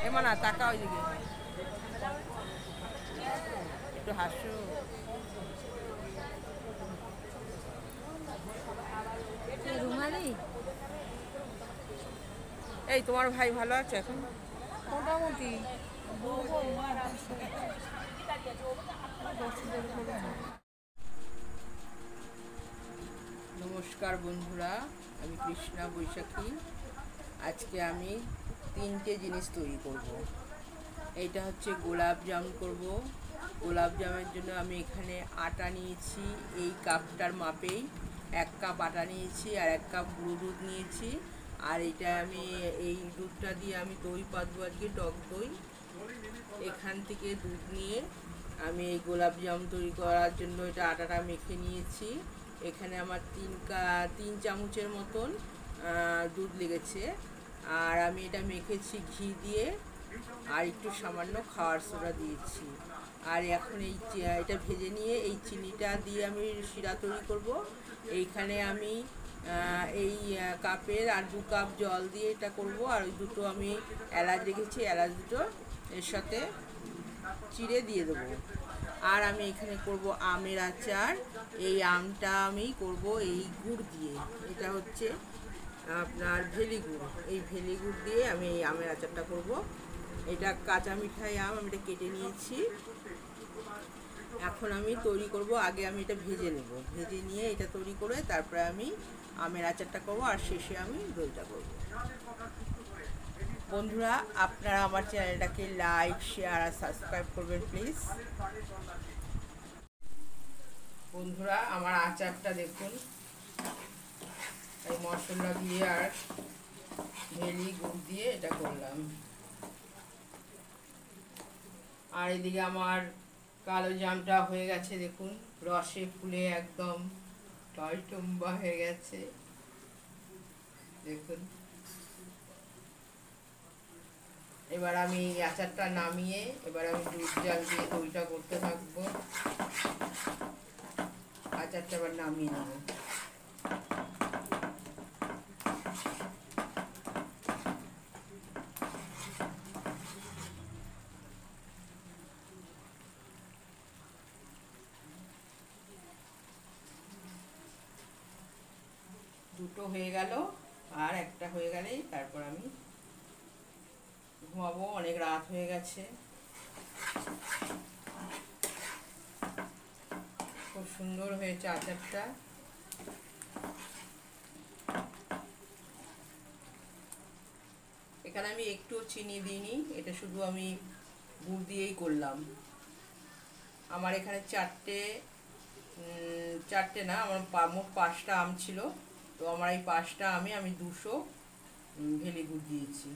এমন না টাকা ওইদিকে একটু হাসো। রুমালি এই তোমার ভাই ভালো আছে এখন? মোটামুটি নমস্কার বন্ধুরা, আমি কৃষ্ণা বৈশাখী। আজকে আমি 3টে জিনিস তৈরি করব। এইটা হচ্ছে গোলাপ জাম করব। গোলাপ জামের জন্য আমি এখানে আটা নিয়েছি, এই কাপটার মাপেই 1 কাপ আটা নিয়েছি আর 1 কাপ গুঁড়ো দুধ নিয়েছি। আর এটা আমি এই দুধটা দিয়ে আমি দই পাতবো, আজকে টক দই। এখান থেকে দুধ নিয়ে আমি এই গোলাপ জাম তৈরি করার জন্য এটা আটাটা মেখে নিয়েছি। এখানে আমার 3 চামচের মতন দুধ লেগেছে। আর আমি এটা মেখেছি ঘি দিয়ে, আর একটু সামান্য খাওয়ার সোডা দিয়েছি। আর এখন এটা ভেজে নিয়ে এই চিনিটা দিয়ে আমি শিরা তৈরি করব। এইখানে আমি এই কাপের আর 2 কাপ জল দিয়ে এটা করব। আর ওই দুটো আমি এলাচ রেখেছি, এলাচ দুটো এর সাথে চিড়ে দিয়ে দেবো। আর আমি এখানে করব আমের আচার। এই আমটা আমি করব এই গুড় দিয়ে, এটা হচ্ছে আপনার ভেলি গুড়। এই ভেলি গুড় দিয়ে আমি এই আমের আচারটা করব। এটা কাঁচা মিঠাই আম, আমি এটা কেটে নিয়েছি। এখন আমি তৈরি করব, আগে আমি এটা ভেজে নেব, ভেজে নিয়ে এটা তৈরি করে তারপরে আমি আমের আচারটা করব, আর শেষে আমি দইটা করব। বন্ধুরা, আপনারা আমার চ্যানেলটাকে লাইক, শেয়ার আর সাবস্ক্রাইব করবেন প্লিজ। বন্ধুরা, আমার আচারটা দেখুন, এই মশলা দিয়ে আর ভেলি গুড় দিয়ে এটা করলাম। আর এদিকে আমার কালো জামটা হয়ে গেছে, দেখুন রসে ফুলে একদম টইটুম্বা হয়ে গেছে, দেখুন। এবার আমি আচারটা নামিয়ে এবার আমি দুধ জাল দিয়ে দইটা করতে থাকবো। আচারটা এবার নামিয়ে নেব। দুটো হয়ে গেল, আর একটা হয়ে গেলেই তারপর আমি ঘুমাবো, অনেক রাত হয়ে গেছে। খুব সুন্দর হয়েছে আচারটা। এখানে আমি একটু চিনি দিইনি, এটা শুধু আমি গুড় দিয়েই করলাম। আমার এখানে চারটে না, আমার মোট 5টা আম ছিল। তো আমার এই 5টা আমি 200 ভেলি গুড় দিয়েছি।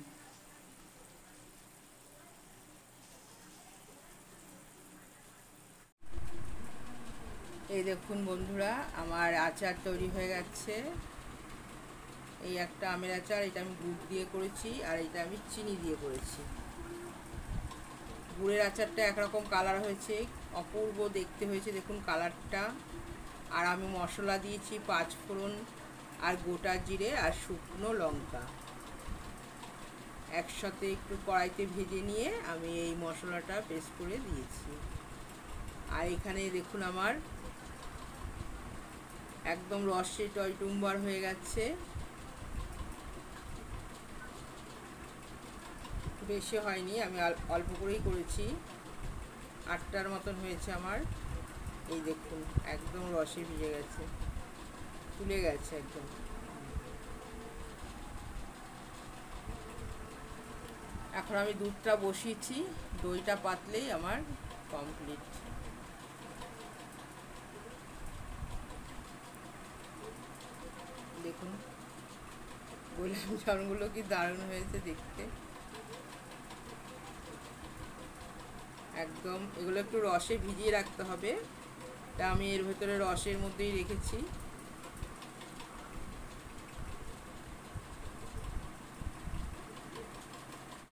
এই দেখুন বন্ধুরা, আমার আচার তৈরি হয়ে গেছে। এই একটা আমের আচার, এটা আমি গুড় দিয়ে করেছি, আর এটা আমি চিনি দিয়ে করেছি। গুড়ের আচারটা একরকম কালার হয়েছে, অপূর্ব দেখতে হয়েছে, দেখুন কালারটা। আর আমি মশলা দিয়েছি 5 ফোড়ন আর গোটা জিরে আর শুকনো লঙ্কা একসাথে একটু কড়াইতে ভেজে নিয়ে আমি এই মশলাটা পেস্ট করে দিয়েছি। আর এখানে দেখুন আমার একদম রসে টইটুম্বার হয়ে গেছে। বেশি হয়নি, আমি অল্প করেই করেছি। 8টার মতন হয়েছে আমার। এই দেখুন একদম রসে ভিজে গেছে, ফুলে গেছে একদম। এখন আমি দুধটা বসিয়েছি, দইটা পাতলেই আমার কমপ্লিট। দেখুন গোলাপ জামগুলো কি দারুণ হয়েছে দেখতে, একদম। এগুলো একটু রসে ভিজিয়ে রাখতে হবে, তা আমি এর ভেতরে রসের মধ্যেই রেখেছি।